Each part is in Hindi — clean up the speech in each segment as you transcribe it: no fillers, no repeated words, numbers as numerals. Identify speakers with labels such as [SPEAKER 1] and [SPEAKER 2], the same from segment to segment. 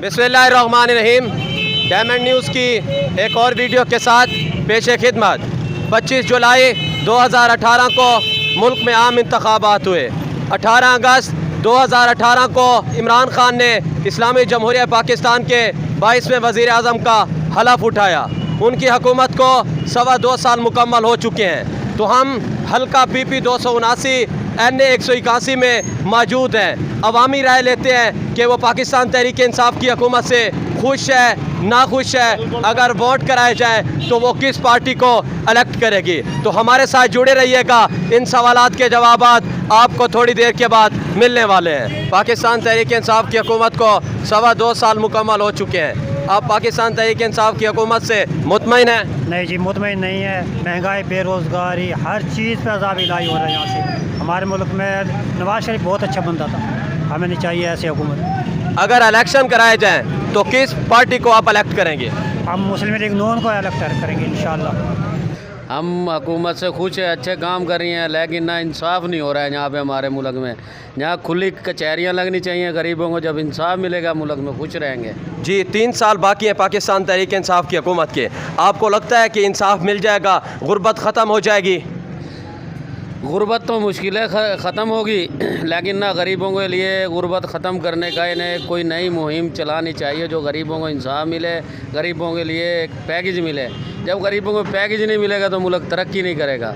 [SPEAKER 1] बिस्मिल्लाहिर्रहमानिर्रहीम। डायमंड न्यूज़ की एक और वीडियो के साथ पेश खिदमत। 25 जुलाई 2018 को मुल्क में आम इंतखाबात हुए। 18 अगस्त 2018 को इमरान खान ने इस्लामी जमहूरिया पाकिस्तान के 22वें वज़ीर आज़म का हलफ उठाया। उनकी हुकूमत को 2.25 साल मुकम्मल हो चुके हैं। तो हम हल्का PP 279 NA 181 में मौजूद हैं। अवामी राय लेते हैं कि वो पाकिस्तान तहरीक इंसाफ की हुकूमत से खुश है, नाखुश है। अगर वोट कराए जाए तो वो किस पार्टी को इलेक्ट करेगी। तो हमारे साथ जुड़े रहिएगा, इन सवालात के जवाब आपको थोड़ी देर के बाद मिलने वाले हैं। पाकिस्तान तहरीक इंसाफ की हुकूमत को 2.25 साल मुकम्मल हो चुके हैं। आप पाकिस्तान तहरीक इंसाफ की हुकूमत से मुतमईन हैं?
[SPEAKER 2] नहीं जी, मुतमईन नहीं है। महंगाई, बेरोज़गारी, हर चीज़ पर अज़ाब इलाही हो रहा है यहाँ से। हमारे मुल्क में नवाज शरीफ बहुत अच्छा बंदा था, हमें नहीं चाहिए ऐसी हुकूमत।
[SPEAKER 1] अगर इलेक्शन कराए जाएँ तो किस पार्टी को आप इलेक्ट करेंगे?
[SPEAKER 2] हम मुस्लिम लीग नून को इलेक्ट करेंगे इंशाअल्लाह।
[SPEAKER 3] हम हुकूमत से खुश है, अच्छे काम कर रही हैं, लेकिन ना इंसाफ नहीं हो रहा है यहाँ पे हमारे मुल्क में। यहाँ खुली कचहरियाँ लगनी चाहिए गरीबों को, जब इंसाफ मिलेगा मुल्क में खुश रहेंगे।
[SPEAKER 1] जी, 3 साल बाकी हैं पाकिस्तान तहरीक इंसाफ की हुकूमत के। आपको लगता है कि इंसाफ मिल जाएगा, गुर्बत ख़त्म हो जाएगी?
[SPEAKER 3] गुर्बत तो मुश्किल है ख़त्म होगी, लेकिन ना गरीबों के लिए गुर्बत ख़त्म करने का इन्हें कोई नई मुहिम चलानी चाहिए जो गरीबों को इंसाफ मिले, गरीबों के लिए एक पैकेज मिले। जब गरीबों को पैकेज नहीं मिलेगा तो मुल्क तरक्की नहीं करेगा।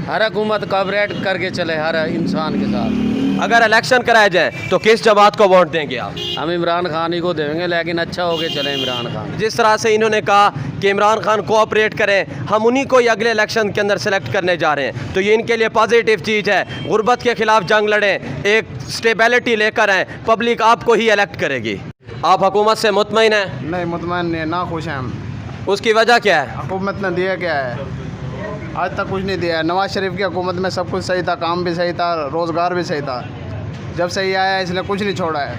[SPEAKER 3] हर हुकूमत कॉपरेट करके चले हर इंसान के साथ।
[SPEAKER 1] अगर इलेक्शन कराए जाए तो किस जमात को वोट देंगे आप?
[SPEAKER 3] हम इमरान खान ही को देंगे, लेकिन अच्छा होके चले इमरान खान।
[SPEAKER 1] जिस तरह से इन्होंने कहा कि इमरान खान कोऑपरेट करें, हम उन्हीं को ही अगले इलेक्शन के अंदर सेलेक्ट करने जा रहे हैं। तो ये इनके लिए पॉजिटिव चीज़ है। गुर्बत के खिलाफ जंग लड़ें, एक स्टेबिलिटी लेकर आएँ, पब्लिक आपको ही इलेक्ट करेगी। आप हुकूमत से मुतमईन हैं?
[SPEAKER 4] नहीं, मुतमईन नहीं, ना खुश हैं हम।
[SPEAKER 1] उसकी वजह क्या है?
[SPEAKER 4] हुकूमत ने दिया क्या है? आज तक कुछ नहीं दिया है। नवाज शरीफ की हुकूमत में सब कुछ सही था, काम भी सही था, रोज़गार भी सही था। जब सही आया इसलिए कुछ नहीं छोड़ा है।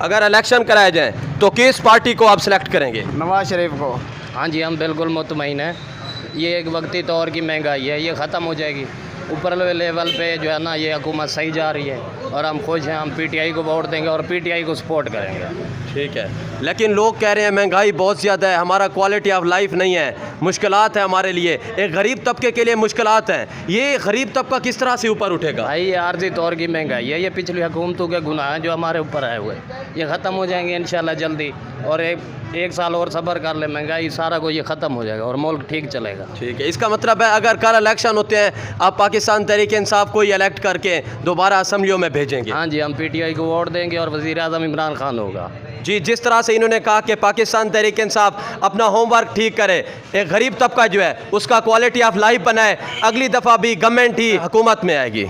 [SPEAKER 1] अगर इलेक्शन कराए जाए तो किस पार्टी को आप सेलेक्ट करेंगे?
[SPEAKER 4] नवाज शरीफ को।
[SPEAKER 3] हाँ जी, हम बिल्कुल मुतमईन हैं। ये एक वक्ती तौर की महंगाई है, ये ख़त्म हो जाएगी। ऊपर लेवल पे जो है ना ये हुकूमत सही जा रही है और हम खुश हैं। हम PTI को वोट देंगे और PTI को सपोर्ट करेंगे।
[SPEAKER 1] ठीक है, लेकिन लोग कह रहे हैं महंगाई बहुत ज़्यादा है, हमारा क्वालिटी ऑफ लाइफ नहीं है, मुश्किलात है हमारे लिए, एक गरीब तबके के लिए मुश्किलात हैं। ये गरीब तबका किस तरह से ऊपर उठेगा?
[SPEAKER 3] भाई ये आर्जी तौर की महंगाई है, ये पिछली हुकूमतों के गुनाह हैं जो हमारे ऊपर आए हुए, ये ख़त्म हो जाएंगे इंशाल्लाह जल्दी। और एक साल और सब्र कर ले, महंगाई सारा को ये ख़त्म हो जाएगा और मुल्क ठीक चलेगा।
[SPEAKER 1] ठीक है, इसका मतलब है अगर कल इलेक्शन होते हैं आप पाकिस्तान तहरीक इंसाफ को ही इलेक्ट करके दोबारा असम्बलियों में भेजेंगे?
[SPEAKER 3] हाँ जी, हम PTI को वोट देंगे और वज़ीर आज़म इमरान खान होगा।
[SPEAKER 1] जी, जिस तरह से इन्होंने कहा कि पाकिस्तान तहरीक इंसाफ अपना होमवर्क ठीक करे, एक गरीब तबका जो है उसका क्वालिटी ऑफ लाइफ बनाए, अगली दफ़ा भी गवर्नमेंट ही हुकूमत में आएगी।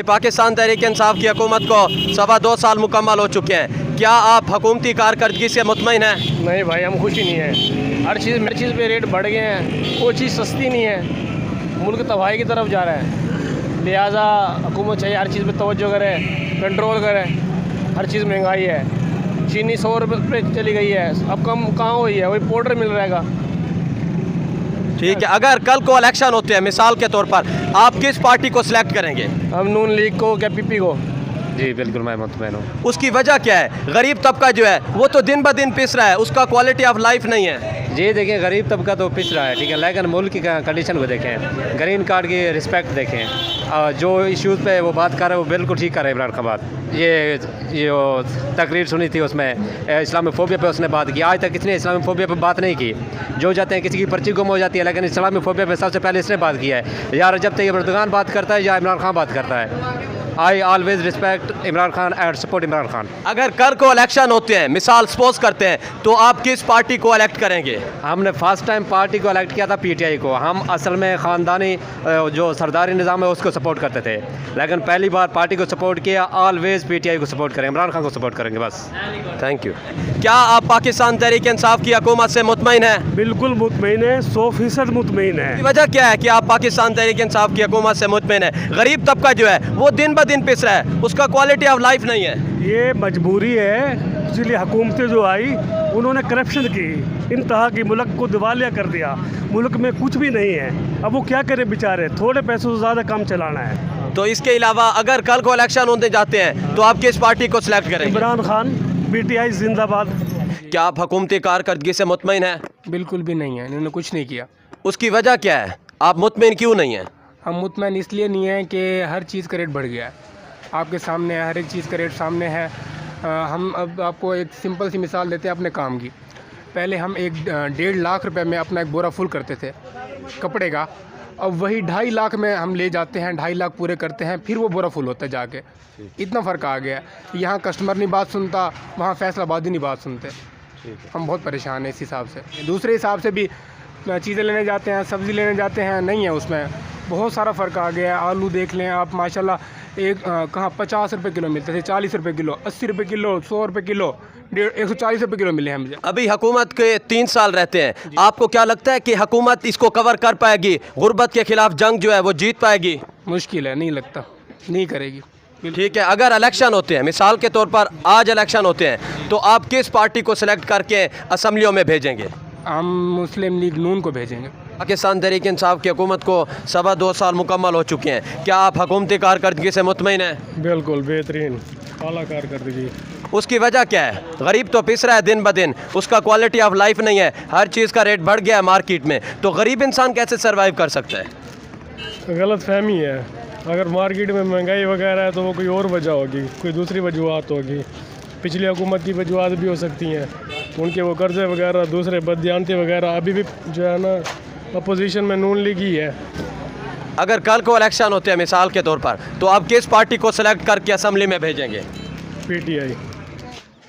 [SPEAKER 1] पाकिस्तान तहरीक इंसाफ की हुकूमत को 2.25 साल मुकम्मल हो चुके हैं। क्या आप हुकूमती कारकर्दगी से मुतमईन हैं?
[SPEAKER 5] नहीं भाई, हम खुश ही नहीं हैं। हर चीज़ पे रेट बढ़ गए हैं, कोई चीज़ सस्ती नहीं है, मुल्क तबाही की तरफ जा रहा है। लिहाजा हुकूमत चाहिए हर चीज़ पे तवज्जो करे, कंट्रोल करे। हर चीज़ महंगाई है, चीनी 100 रुपये पे चली गई है, अब कम कहाँ हुई है, वही पाउडर मिल रहेगा।
[SPEAKER 1] ठीक है, अगर कल को इलेक्शन होते हैं मिसाल के तौर पर, आप किस पार्टी को सिलेक्ट करेंगे?
[SPEAKER 5] हम नून लीग को क्या PP को?
[SPEAKER 3] जी बिल्कुल, मैं मुतमईन हूँ।
[SPEAKER 1] उसकी वजह क्या है? गरीब तबका जो है वो तो दिन ब दिन पिस रहा है, उसका क्वालिटी ऑफ लाइफ नहीं है।
[SPEAKER 6] जी देखिए, गरीब तबका तो पिस रहा है, ठीक है, लेकिन मुल्क की कंडीशन को देखें, ग्रीन कार्ड की रिस्पेक्ट देखें, जो इश्यूज़ पे वो बात कर रहे हैं वो बिल्कुल ठीक कर रहे हैं इमरान खान बात। ये तकरीर सुनी थी, उसमें इस्लामोफोबिया पे उसने बात की। आज तक किसी ने इस्लामोफोबिया पे बात नहीं की। जो जाते हैं किसी की पर्ची गुम हो जाती है, लेकिन इस्लामोफोबिया पे सबसे पहले इसने बात किया है। या रजब तैयब एर्दोगान बात करता है या इमरान खान बात करता है। I always respect Imran Khan and support Imran Khan.
[SPEAKER 1] अगर कल को इलेक्शन होते हैं, मिसाल सपोज करते हैं, तो आप किस पार्टी को इलेक्ट करेंगे?
[SPEAKER 6] हमने फर्स्ट टाइम पार्टी को इलेक्ट किया था PTI को। हम असल में ख़ानदानी जो सरदारी निज़ाम है उसको सपोर्ट करते थे, लेकिन पहली बार पार्टी को सपोर्ट किया। ऑलवेज PTI को सपोर्ट करें, इमरान खान को सपोर्ट करेंगे बस।
[SPEAKER 1] Thank you. क्या आप पाकिस्तान तहरीक इंसाफ की हुकूमत से मुतमईन हैं?
[SPEAKER 5] बिल्कुल मुतमईन है, 100% मुतमईन है।
[SPEAKER 1] वजह क्या है कि आप पाकिस्तान तहरीक इंसाफ की हुकूमत से मुतमईन है? गरीब तबका जो है वो दिन ब दिन पिस रहा है, उसका क्वालिटी ऑफ लाइफ नहीं है।
[SPEAKER 5] ये मजबूरी है,
[SPEAKER 7] पिछली हुकूमतें जो आई उन्होंने करप्शन की, इंतहा की, मुल्क को दिवालिया कर दिया, मुल्क में कुछ भी नहीं है। अब वो क्या करें बेचारे, थोड़े पैसों से ज़्यादा काम चलाना है।
[SPEAKER 1] तो इसके अलावा अगर कल को इलेक्शन होने जाते हैं तो आप किस पार्टी को सिलेक्ट करेंगे?
[SPEAKER 7] इमरान खान, PTI जिंदाबाद।
[SPEAKER 1] क्या आप हुकूमती कारकर्दगी से मुतमईन हैं?
[SPEAKER 5] बिल्कुल भी नहीं है, इन्होंने कुछ नहीं किया।
[SPEAKER 1] उसकी वजह क्या है, आप मुतमईन क्यों नहीं हैं?
[SPEAKER 5] हम मुतमईन इसलिए नहीं हैं कि हर चीज़ का रेट बढ़ गया है, आपके सामने है, हर एक चीज़ का रेट सामने है। हम अब आपको एक सिंपल सी मिसाल देते हैं अपने काम की। पहले हम 1.5 लाख रुपए में अपना एक बोरा फुल करते थे कपड़े का, अब वही 2.5 लाख में हम ले जाते हैं, 2.5 लाख पूरे करते हैं, फिर वो बोरा फुल होता है जाके। इतना फ़र्क आ गया। यहाँ कस्टमर नहीं बात सुनता, वहाँ फैसलाबादी नहीं बात सुनते। हम बहुत परेशान हैं इस हिसाब से। दूसरे हिसाब से भी चीज़ें लेने जाते हैं, सब्ज़ी लेने जाते हैं, नहीं है उसमें बहुत सारा फ़र्क आ गया है। आलू देख लें आप, माशाल्लाह कहाँ 50 रुपये किलो मिलते थे, 40 रुपये किलो, 80 रुपये किलो, 100 रुपये किलो, 140 रुपये किलो मिले हैं मुझे।
[SPEAKER 1] अभी हुकूमत के 3 साल रहते हैं, आपको क्या लगता है कि हुकूमत इसको कवर कर पाएगी, गुर्बत के खिलाफ जंग जो है वो जीत पाएगी?
[SPEAKER 5] मुश्किल है, नहीं लगता, नहीं करेगी।
[SPEAKER 1] ठीक है, अगर इलेक्शन होते हैं, मिसाल के तौर पर आज इलेक्शन होते हैं, तो आप किस पार्टी को सिलेक्ट करके असम्बलियों में भेजेंगे?
[SPEAKER 5] हम मुस्लिम लीग नून को भेजेंगे।
[SPEAKER 1] पाकिस्तान तहरीक इंसाफ की हुकूमत को 2.25 साल मुकम्मल हो चुके हैं, क्या आप हुकूमती कारकर्दगी से मुतमईन हैं?
[SPEAKER 7] बिल्कुल बेहतरीन, आला कारकर्दगी।
[SPEAKER 1] उसकी वजह क्या है? गरीब तो पिस रहा है दिन ब दिन, उसका क्वालिटी ऑफ लाइफ नहीं है, हर चीज़ का रेट बढ़ गया है मार्केट में, तो गरीब इंसान कैसे सर्वाइव कर सकता है?
[SPEAKER 7] गलत फहमी है, अगर मार्केट में महंगाई वगैरह है तो वो कोई और वजह होगी, कोई दूसरी वजूहत होगी। पिछली हुकूमत की वजूहत भी हो सकती हैं, उनके वो कर्जे वगैरह, दूसरे बददियानती वगैरह। अभी भी जो है ना अपोजिशन में नून लीग ही है।
[SPEAKER 1] अगर कल को इलेक्शन होते हैं मिसाल के तौर पर, तो आप किस पार्टी को सिलेक्ट करके असम्बली में भेजेंगे?
[SPEAKER 7] PTI।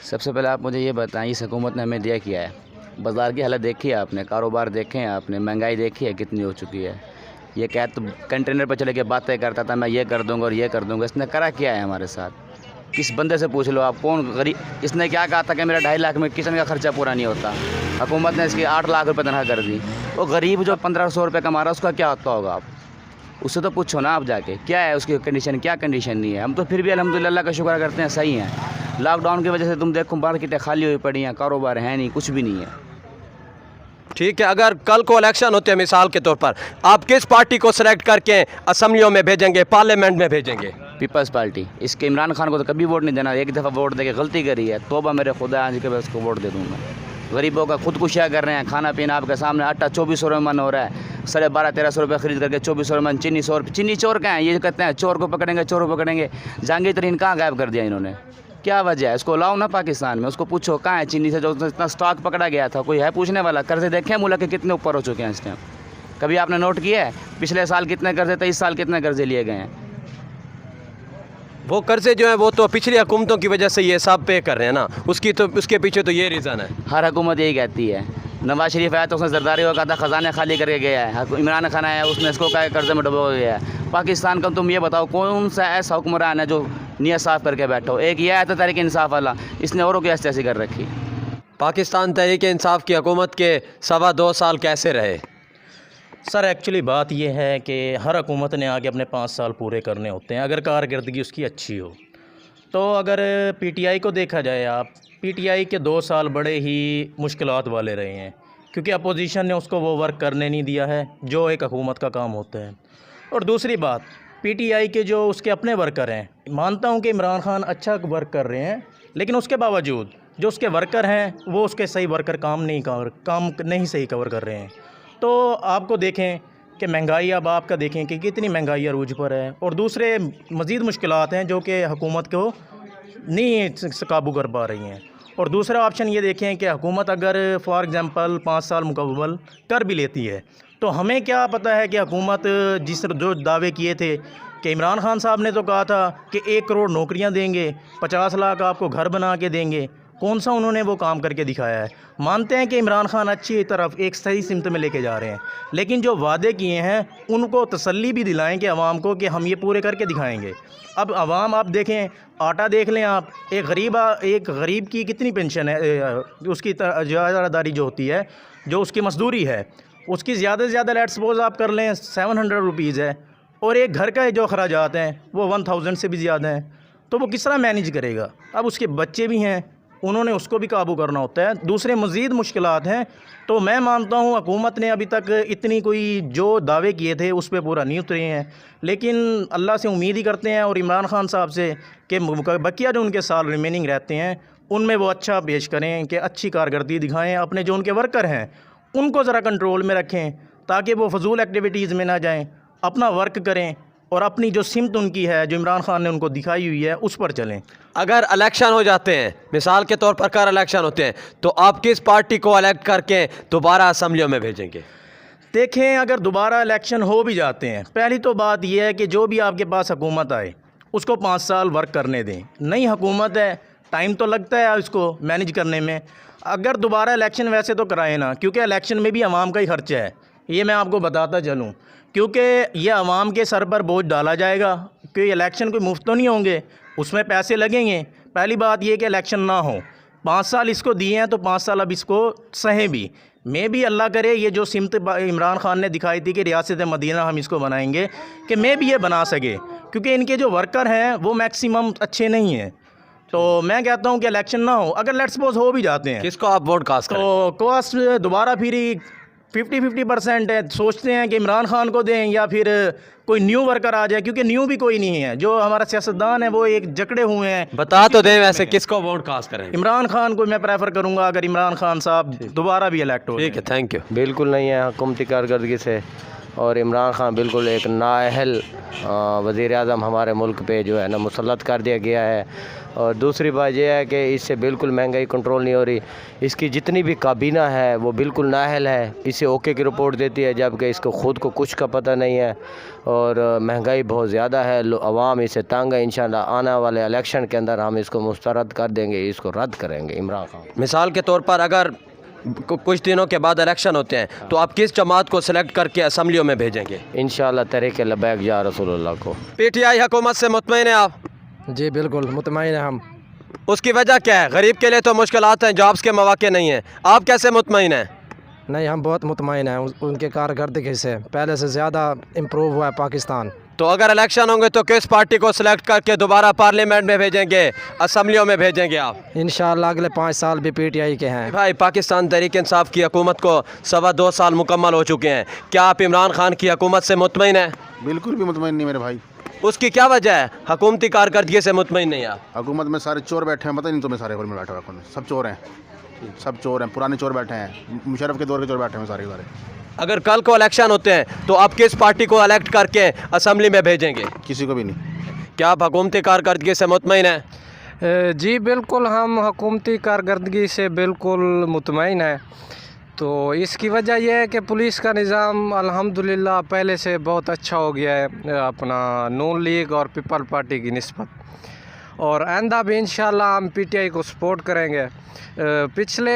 [SPEAKER 8] सबसे पहले आप मुझे ये बताएं, इस हुकूमत ने हमें दिया क्या है? बाज़ार की हालत देखी है आपने, कारोबार देखे हैं आपने, महंगाई देखी है कितनी हो चुकी है। ये क्या तो कंटेनर पर चले के बातें करता था, मैं ये कर दूंगा और ये कर दूंगा। इसने करा क्या है हमारे साथ? किस बंदे से पूछ लो आप, कौन गरीब? इसने क्या कहा था कि मेरा 2.5 लाख में किचन का खर्चा पूरा नहीं होता, हुकूमत ने इसकी 8 लाख रुपए तनख्वाह कर दी। वो गरीब जो 1500 रुपये कमा रहा है उसका क्या होता होगा? आप उससे तो पूछो ना आप जाके, क्या है उसकी कंडीशन, क्या कंडीशन नहीं है। हम तो फिर भी अल्हम्दुलिल्लाह का शुक्र करते हैं, सही हैं। लॉकडाउन की वजह से तुम देखो मार्केटें खाली हुई पड़ी हैं, कारोबार है नहीं, कुछ भी नहीं है।
[SPEAKER 1] ठीक है, अगर कल को इलेक्शन होते हैं मिसाल के तौर पर, आप किस पार्टी को सिलेक्ट करके असम्बलियों में भेजेंगे, पार्लियामेंट में भेजेंगे?
[SPEAKER 8] Peoples Party. इसके इमरान खान को तो कभी वोट नहीं देना, एक दफ़ा वोट दे के गलती करी है, तोबा मेरे खुदा, आज के बाद उसको वोट दे दूँगा। गरीबों का खुदकुशियाँ कर रहे हैं, खाना पीना आपके सामने, आटा 2400 रुपये मन हो रहा है, 12,500-1300 रुपये खरीद करके 2400 रुपये मन। चीनी 100 रुपये, चीनी चोर का है, ये कहते हैं चोर को पकड़ेंगे, चोर को पकड़ेंगे। जहांगीर तरीन कहाँ गायब कर दिया इन्होंने, क्या वजह है? इसको लाओ ना पाकिस्तान में, उसको पूछो कहाँ है चीनी से जो इतना स्टॉक पकड़ा गया था, कोई है पूछने वाला? कर्जे देखें मुल्क के कितने ऊपर हो चुके हैं इस टाइम, कभी आपने नोट किया है? पिछले साल कितने कर्जे, 23 साल कितने कर्जे लिए गए हैं?
[SPEAKER 1] वो कर्जे जो है वो तो पिछली हुकूमतों की वजह से ये सब पे कर रहे हैं ना, उसके पीछे तो ये रीज़न है।
[SPEAKER 8] हर हुकूमत यही कहती है। नवाज शरीफ आया तो उसने जरदारी को कहा था ख़जाने खाली करके गया है, इमरान खान आया उसने इसको कहा कर्जे में डुबो गया है। पाकिस्तान का तुम ये बताओ कौन सा ऐसा हुक्मरान है जो नीयत साफ़ करके बैठो? एक ये आया था तहरीक इंसाफ वाला, इसने औरों की ऐसी कर रखी।
[SPEAKER 1] पाकिस्तान तहरीक इंसाफ की हुकूमत के 2.25 साल कैसे रहे?
[SPEAKER 9] सर एक्चुअली बात यह है कि हर हुकूमत ने आगे अपने 5 साल पूरे करने होते हैं, अगर कारकर्दगी उसकी अच्छी हो तो। अगर PTI को देखा जाए, आप PTI के 2 साल बड़े ही मुश्किलात वाले रहे हैं, क्योंकि अपोजिशन ने उसको वो वर्क करने नहीं दिया है जो एक हुकूमत का काम होता है। और दूसरी बात, PTI के जो उसके अपने वर्कर हैं, मानता हूँ कि इमरान खान अच्छा वर्क कर रहे हैं, लेकिन उसके बावजूद जो उसके वर्कर हैं वो उसके सही वर्कर काम नहीं सही कवर कर रहे हैं। तो आपको देखें कि महंगाई, अब आपका देखें कि कितनी महंगाई अरूज पर है, और दूसरे मज़ीद मुश्किलात हैं जो कि हुकूमत को नहीं काबू कर पा रही हैं। और दूसरा ऑप्शन ये देखें कि हुकूमत अगर फॉर एग्ज़ाम्पल 5 साल मुकम्मल कर भी लेती है, तो हमें क्या पता है कि हुकूमत जो दावे किए थे कि इमरान खान साहब ने तो कहा था कि 1 करोड़ नौकरियां देंगे, 50 लाख आपको घर बना के देंगे, कौन सा उन्होंने वो काम करके दिखाया है? मानते हैं कि इमरान खान अच्छी तरफ एक सही सिमत में लेके जा रहे हैं, लेकिन जो वादे किए हैं उनको तसल्ली भी दिलाएं कि आवाम को कि हम ये पूरे करके दिखाएंगे। अब आवाम आप देखें, आटा देख लें आप, एक गरीब की कितनी पेंशन है, उसकी ज़्यादादारी जो होती है, जो उसकी मजदूरी है, उसकी ज़्यादा से ज़्यादा लेट सपोज आप कर लें 700 रुपीज़ है, और एक घर का जो अखराजात हैं वो 1000 से भी ज़्यादा हैं, तो वो किस तरह मैनेज करेगा? अब उसके बच्चे भी हैं, उन्होंने उसको भी काबू करना होता है। दूसरे मज़ीद मुश्किलात हैं। तो मैं मानता हूँ हुकूमत ने अभी तक इतनी कोई जो दावे किए थे उस पर पूरा नहीं उतरे हैं, लेकिन अल्लाह से उम्मीद ही करते हैं और इमरान खान साहब से कि बकिया जो उनके साल रिमेनिंग रहते हैं उनमें वो अच्छा पेश करें, कि अच्छी कारकर्दगी दिखाएं, अपने जो उनके वर्कर हैं उनको ज़रा कंट्रोल में रखें ताकि वो फजूल एक्टिविटीज़ में ना जाएं, अपना वर्क करें और अपनी जो सिमत उनकी है जो इमरान खान ने उनको दिखाई हुई है उस पर चलें।
[SPEAKER 1] अगर इलेक्शन हो जाते हैं, मिसाल के तौर पर कर इलेक्शन होते हैं, तो आप किस पार्टी को इलेक्ट करके दोबारा असम्बलियों में भेजेंगे?
[SPEAKER 9] देखें, अगर दोबारा इलेक्शन हो भी जाते हैं, पहली तो बात यह है कि जो भी आपके पास हुकूमत आए उसको 5 साल वर्क करने दें। नई हुकूमत है, टाइम तो लगता है इसको मैनेज करने में। अगर दोबारा इलेक्शन वैसे तो कराए ना, क्योंकि इलेक्शन में भी आवाम का ही खर्चा है, ये मैं आपको बताता चलूँ, क्योंकि ये आवाम के सर पर बोझ डाला जाएगा कि इलेक्शन कोई मुफ्त तो नहीं होंगे, उसमें पैसे लगेंगे। पहली बात ये कि इलेक्शन ना हो, 5 साल इसको दिए हैं तो 5 साल अब इसको सहें भी। मैं भी अल्लाह करे ये जो सिमत इमरान खान ने दिखाई थी कि रियासत मदीना हम इसको बनाएंगे, कि मैं भी ये बना सके, क्योंकि इनके जो वर्कर हैं वो मैक्सिमम अच्छे नहीं हैं। तो मैं कहता हूँ कि इलेक्शन ना हो। अगर लेट्स सपोज हो भी जाते हैं,
[SPEAKER 1] किसको आप वोट कास्ट करें?
[SPEAKER 9] तो कास्ट दोबारा फिर 50-50% है। सोचते हैं कि इमरान खान को दें या फिर कोई न्यू वर्कर आ जाए, क्योंकि न्यू भी कोई नहीं है। जो हमारा सियासतदान है वो एक जकड़े हुए हैं।
[SPEAKER 1] बता तो दें वैसे किसको वोट कास्ट करें?
[SPEAKER 9] इमरान खान को मैं प्रेफर करूंगा, अगर इमरान खान साहब दोबारा भी इलेक्ट हो।
[SPEAKER 1] ठीक है, थैंक यू।
[SPEAKER 10] बिल्कुल नहीं है हुकूमती कारकर्दगी से, और इमरान खान बिल्कुल एक नाअहल वज़ीर आज़म हमारे मुल्क पे जो है ना मुसल्लत कर दिया गया है। और दूसरी बात यह है कि इससे बिल्कुल महंगाई कंट्रोल नहीं हो रही। इसकी जितनी भी काबीना है वो बिल्कुल नाअहल है, इसे ओके की रिपोर्ट देती है जबकि इसको ख़ुद को कुछ का पता नहीं है। और महंगाई बहुत ज़्यादा है, अवाम इसे तंग है। इंशाल्लाह आने वाले इलेक्शन के अंदर हम इसको मुस्तरद कर देंगे, इसको रद्द करेंगे इमरान खान।
[SPEAKER 1] मिसाल के तौर पर अगर कुछ दिनों के बाद इलेक्शन होते हैं तो आप किस जमात को सिलेक्ट करके असम्बलियों में भेजेंगे?
[SPEAKER 10] इंशाल्लाह तहरीक लबैक या रसूलुल्लाह को।
[SPEAKER 1] पीटीआई हुकूमत से मुतमईन है आप?
[SPEAKER 11] जी बिल्कुल मुतमईन है हम।
[SPEAKER 1] उसकी वजह क्या है? गरीब के लिए तो मुश्किलात हैं, जॉब्स के मौके नहीं हैं, आप कैसे मुतमईन हैं?
[SPEAKER 11] नहीं, हम बहुत मुतमईन हैं उनके कारकर्दगी से, पहले से ज़्यादा इम्प्रूव हुआ है पाकिस्तान।
[SPEAKER 1] तो अगर इलेक्शन होंगे तो किस पार्टी को सिलेक्ट करके दोबारा पार्लियामेंट में भेजेंगे, असम्बलियों में भेजेंगे आप?
[SPEAKER 11] इंशाअल्लाह अगले 5 साल भी पीटीआई के हैं।
[SPEAKER 1] भाई, पाकिस्तान तहरीक इंसाफ की हुकूमत को 2.25 साल मुकम्मल हो चुके हैं, क्या आप इमरान खान की हुकूमत से मुतमईन हैं?
[SPEAKER 4] बिल्कुल भी मुतमईन नहीं मेरे भाई।
[SPEAKER 1] उसकी क्या वजह है? हुकूमती कारकर्दगी से मुतमईन नहीं आप?
[SPEAKER 4] हुकूमत में सारे चोर बैठे हैं, पता नहीं तुम्हें सारे घर में बैठे हुए सब चोर हैं, सब चोर हैं, पुराने चोर बैठे हैं, मुशर्रफ के दौर के चोर बैठे हैं सारे।
[SPEAKER 1] अगर कल को इलेक्शन होते हैं तो आप किस पार्टी को इलेक्ट करके असम्बली में भेजेंगे?
[SPEAKER 4] किसी को भी नहीं।
[SPEAKER 1] क्या आप हुकूमती कारकर्दगी से मुतमईन हैं?
[SPEAKER 11] जी बिल्कुल, हम हुकूमती कारकर्दगी से बिल्कुल मुतमईन हैं। तो इसकी वजह यह है कि पुलिस का निज़ाम अल्हम्दुलिल्लाह पहले से बहुत अच्छा हो गया है अपना नून लीग और पीपल पार्टी की निस्बत, और आइंदा भी इंशाल्लाह हम पीटीआई को सपोर्ट करेंगे। पिछले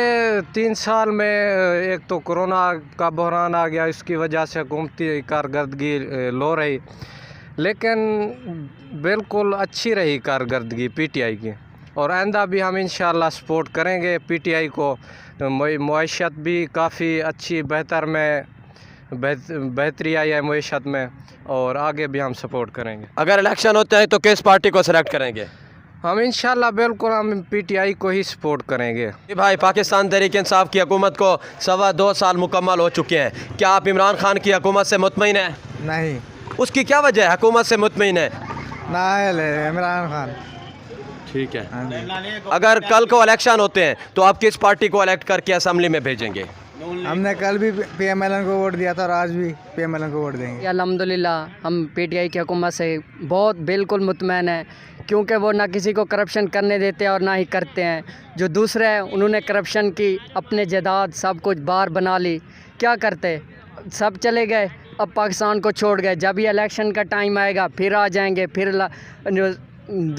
[SPEAKER 11] 3 साल में एक तो कोरोना का बहरान आ गया, इसकी वजह से हुकूमती कारकर्दगी लो रही, लेकिन बिल्कुल अच्छी रही कारकर्दगी पीटीआई की, और आइंदा भी हम इंशाल्लाह सपोर्ट करेंगे पीटीआई को। मईशत भी काफ़ी अच्छी बेहतरी आई है मईशत में, और आगे भी हम सपोर्ट करेंगे।
[SPEAKER 1] अगर इलेक्शन होते हैं तो किस पार्टी को सिलेक्ट करेंगे?
[SPEAKER 11] हम इंशाल्लाह बिल्कुल हम पीटीआई को ही सपोर्ट करेंगे।
[SPEAKER 1] भाई, पाकिस्तान तहरीक इंसाफ की हुकूमत को 2.25 साल मुकम्मल हो चुके हैं, क्या आप इमरान खान की हुकूमत से मुतमईन हैं?
[SPEAKER 11] नहीं।
[SPEAKER 1] उसकी क्या वजह है हुकूमत से मुतमईन है?
[SPEAKER 11] नाअहल है इमरान खान।
[SPEAKER 1] ठीक है। अगर कल को इलेक्शन होते हैं तो आप किस पार्टी को इलेक्ट करके असम्बली में भेजेंगे?
[SPEAKER 11] हमने कल भी पीएमएलएन को वोट दिया था और आज भी पीएमएलएन को वोट देंगे।
[SPEAKER 12] अल्हम्दुलिल्लाह हम पीटीआई की हुकूमत से बहुत बिल्कुल मुतमईन हैं, क्योंकि वो ना किसी को करप्शन करने देते और ना ही करते हैं। जो दूसरे हैं उन्होंने करप्शन की, अपने जायदाद सब कुछ बाहर बना ली, क्या करते? सब चले गए, अब पाकिस्तान को छोड़ गए। जब ये इलेक्शन का टाइम आएगा फिर आ जाएंगे, फिर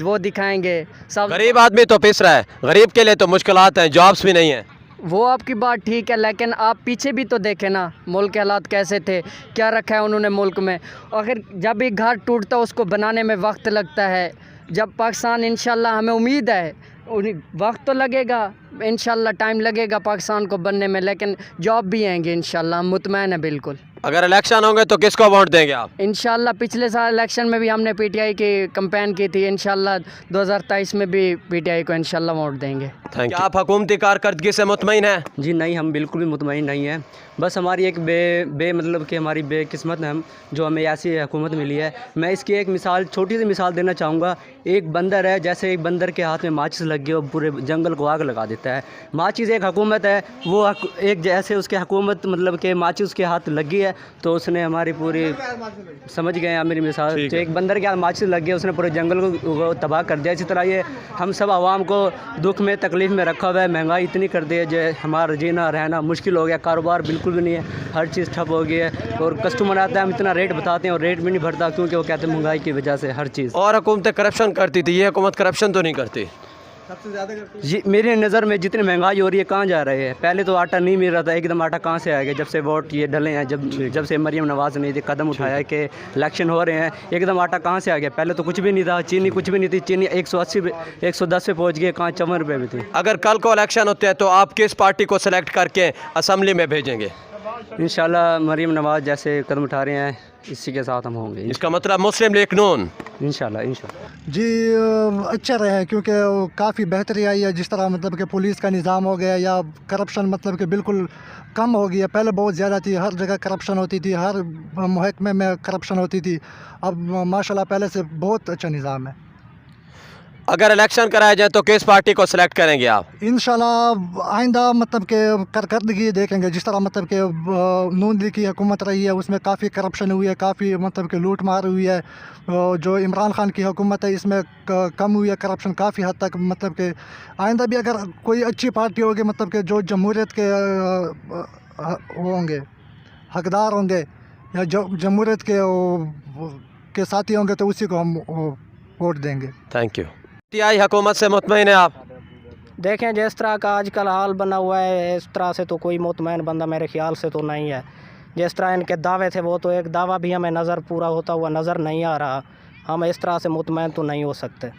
[SPEAKER 12] वो दिखाएंगे सब।
[SPEAKER 1] गरीब आदमी तो पिस रहा है, गरीब के लिए तो मुश्किलात हैं, जॉब्स भी नहीं हैं।
[SPEAKER 12] वो आपकी बात ठीक है, लेकिन आप पीछे भी तो देखें ना, मुल्क के हालात कैसे थे, क्या रखा है उन्होंने मुल्क में। आखिर जब एक घर टूटता है उसको बनाने में वक्त लगता है। जब पाकिस्तान इंशाल्लाह हमें उम्मीद है वक्त तो लगेगा, इंशाल्लाह टाइम लगेगा पाकिस्तान को बनने में, लेकिन जॉब भी आएंगे इंशाल्लाह, हम मुतमैन है बिल्कुल।
[SPEAKER 1] अगर इलेक्शन होंगे तो किसको वोट देंगे आप?
[SPEAKER 12] इंशाल्लाह पिछले साल इलेक्शन में भी हमने पीटीआई की कैंपेन की थी, इंशाल्लाह 2023 में भी पीटीआई को इंशाल्लाह वोट देंगे।
[SPEAKER 1] Thank you. आप हुकूमती कारकर्दगी से मुतमईन हैं?
[SPEAKER 13] जी नहीं, हम बिल्कुल भी मुतमईन नहीं हैं। बस हमारी एक मतलब कि हमारी बेकिस्मत है हम, जो हमें ऐसी हुकूमत मिली है। मैं इसकी एक मिसाल, छोटी सी मिसाल देना चाहूँगा। एक बंदर है, जैसे एक बंदर के हाथ में माचिस लग गई और पूरे जंगल को आग लगा देता है। माचिस एक हुकूमत है, वो एक जैसे उसके हुकूमत मतलब कि माचिस उसके हाथ लग गई है तो उसने हमारी पूरी, समझ गए हैं मेरी मिसाल, तो एक बंदर के हाथ माचिस लग गई, उसने पूरे जंगल को तबाह कर दिया। इसी तरह ये हम सब आवाम को दुख में तकलीफ़ में रखा हुआ है। महंगाई इतनी कर दी है जो हमारा जीना रहना मुश्किल हो गया, कारोबार बिल्कुल भी नहीं है, हर चीज़ ठप हो गई है। और कस्टमर आता है, हम इतना रेट बताते हैं और रेट भी नहीं भरता, क्योंकि वो कहते हैं महंगाई की वजह से हर चीज़।
[SPEAKER 1] और हुकूमतें करप्शन करती थी, ये हुकूमत करप्शन तो नहीं करती?
[SPEAKER 13] सबसे ज़्यादा करती जी मेरी नज़र में। जितनी महंगाई हो रही है, कहाँ जा रहे हैं? पहले तो आटा नहीं मिल रहा था, एकदम आटा कहाँ से आएगा? जब से वोट ये डले हैं, जब से मरीम नवाज़ ने ये कदम उठाया कि इलेक्शन हो रहे हैं, एकदम आटा कहाँ से आ गया? पहले तो कुछ भी नहीं था, चीनी कुछ भी नहीं थी, चीनी 180 110 पे पहुँच गई, कहाँ 54 रुपये भी थी।
[SPEAKER 1] अगर कल को इलेक्शन होते हैं तो आप किस पार्टी को सिलेक्ट करके असम्बली में भेजेंगे?
[SPEAKER 13] इंशाल्लाह मरीम नवाज़ जैसे कदम उठा रहे हैं, इसी के साथ हम होंगे।
[SPEAKER 1] इसका मतलब मुस्लिम लीग नून?
[SPEAKER 13] इंशाल्लाह।
[SPEAKER 14] जी अच्छा रहे हैं, क्योंकि काफ़ी बेहतरी आई है। जिस तरह मतलब कि पुलिस का निज़ाम हो गया, या करप्शन मतलब कि बिल्कुल कम हो गई है। पहले बहुत ज़्यादा थी, हर जगह करप्शन होती थी, हर महकमे में करप्शन होती थी। अब माशाल्लाह पहले से बहुत अच्छा निज़ाम है।
[SPEAKER 1] अगर इलेक्शन कराए जाए तो किस पार्टी को सिलेक्ट करेंगे आप?
[SPEAKER 14] इंशाल्लाह आइंदा मतलब कि कारकर्दगी देखेंगे। जिस तरह मतलब कि नून लीग की हुकूमत रही है, उसमें काफ़ी करप्शन हुई है, काफ़ी मतलब कि लूट मार हुई है। जो इमरान खान की हुकूमत है, इसमें कम हुई है करप्शन काफ़ी हद तक। मतलब कि आइंदा भी अगर कोई अच्छी पार्टी होगी, मतलब कि जो जमहूरियत के होंगे, हकदार होंगे, या जो जमहूरियत के साथी होंगे, तो उसी को हम वोट देंगे।
[SPEAKER 1] Thank you. पीटीआई हुकूमत से मुतमईन है आप?
[SPEAKER 5] देखें जिस तरह का आजकल हाल बना हुआ है, इस तरह से तो कोई मुतमईन बंदा मेरे ख्याल से तो नहीं है। जिस तरह इनके दावे थे, वो तो एक दावा भी हमें नज़र पूरा होता हुआ नज़र नहीं आ रहा। हम इस तरह से मुतमईन तो नहीं हो सकते।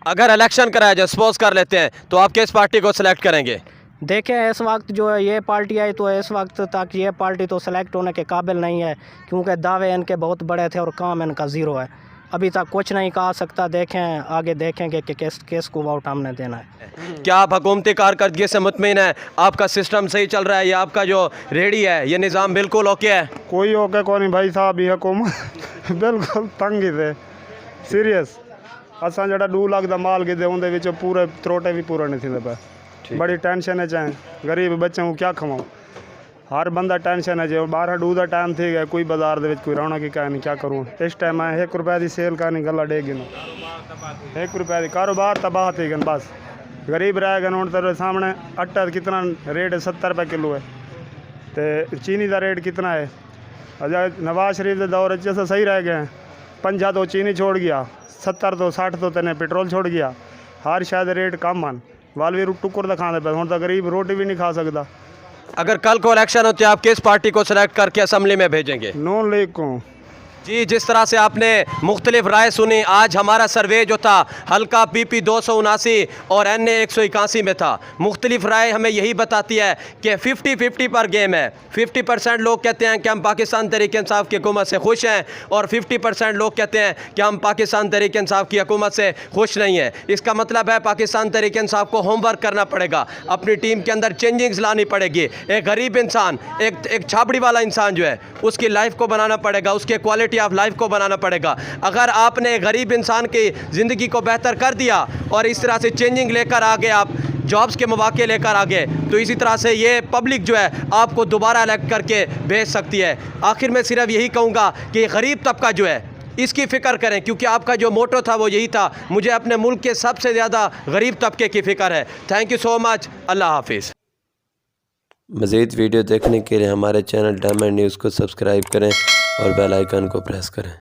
[SPEAKER 1] अगर इलेक्शन कराया जाए, सपोज कर लेते हैं, तो आप किस पार्टी को सिलेक्ट करेंगे?
[SPEAKER 5] देखें इस वक्त जो है ये पार्टी आई, तो इस वक्त तक ये पार्टी तो सेलेक्ट होने के काबिल नहीं है, क्योंकि दावे इनके बहुत बड़े थे और काम इनका ज़ीरो है। अभी तक कुछ नहीं कहा सकता। देखें आगे देखेंगे कि किस को वोट हमने देना है।
[SPEAKER 1] क्या आप हुकूमती कारकर्दगी से मुतमईन है? आपका सिस्टम सही चल रहा है, या आपका जो रेडी है ये निज़ाम बिल्कुल ओके है?
[SPEAKER 4] कोई ओके कौन नहीं भाई साहब, ये हुकूमत बिल्कुल तंग ही थे सीरियस। असां जड़ा 2 लाख का माल गिदे उनदे विच पूरे त्रोटे भी पूरा नहीं थी पे। बड़ी टेंशन है, चाहे गरीब बच्चों को क्या खवाऊं, हर बंदा टेंशन है। जो 12-2 का टाइम थी गया, कोई बाजार दे विच कोई रौनक की कहानी क्या करूँ। इस टाइम मैं 1 रुपए की सेल करनी गला डे गिनो, 1 रुपए की कारोबार तबाह थी गन। बस गरीब रह गए। हूँ तेरे सामने आटा कितना रेट है, 70 रुपये किलो है, तो चीनी का रेट कितना है। अजय नवाज शरीफ के दौर से सही रह गए हैं। 50 तो चीनी छोड़ गया, 70 तो 60 तो तेने पेट्रोल छोड़ गया। हर शायद रेट कम मन वाल भी टुकुर तो खाने पे, हूँ तो गरीब रोटी भी नहीं खा सकता।
[SPEAKER 1] अगर कल को इलेक्शन होते आप किस पार्टी को सिलेक्ट करके असम्बली में भेजेंगे?
[SPEAKER 4] नून लीग को।
[SPEAKER 1] जी, जिस तरह से आपने मुख्तलिफ राय सुनी, आज हमारा सर्वे जो था हल्का PP 279 और NA 181 में था। मुख्तलिफ राय हमें यही बताती है कि 50-50 पर गेम है। 50% लोग कहते हैं कि हम पाकिस्तान तहरीक-ए-इंसाफ की हुकूमत से खुश हैं, और 50% लोग कहते हैं कि हम पाकिस्तान तहरीक-ए-इंसाफ की हुकूमत से खुश नहीं हैं। इसका मतलब है पाकिस्तान तहरीक-ए-इंसाफ को होमवर्क करना पड़ेगा, अपनी टीम के अंदर चेंजिंग्स लानी पड़ेगी। एक गरीब इंसान, एक छाबड़ी वाला इंसान जो है, उसकी लाइफ को बनाना पड़ेगा, उसके क्वालिटी ऑफ लाइफ को बनाना पड़ेगा। अगर आपने गरीब इंसान की ज़िंदगी को बेहतर कर दिया और इस तरह से चेंजिंग लेकर आगे, आप जॉब्स के मौके लेकर आगे, तो इसी तरह से ये पब्लिक जो है आपको दोबारा इलेक्ट करके भेज सकती है। आखिर में सिर्फ यही कहूँगा कि गरीब तबका जो है इसकी फ़िक्र करें, क्योंकि आपका जो मोटो था वो यही था, मुझे अपने मुल्क के सबसे ज़्यादा गरीब तबके की फ़िक्र है। Thank you so much. अल्लाह हाफिज़।
[SPEAKER 15] मज़ीद वीडियो देखने के लिए हमारे चैनल डायमंड न्यूज़ को सब्सक्राइब करें और बेल आइकन को प्रेस करें।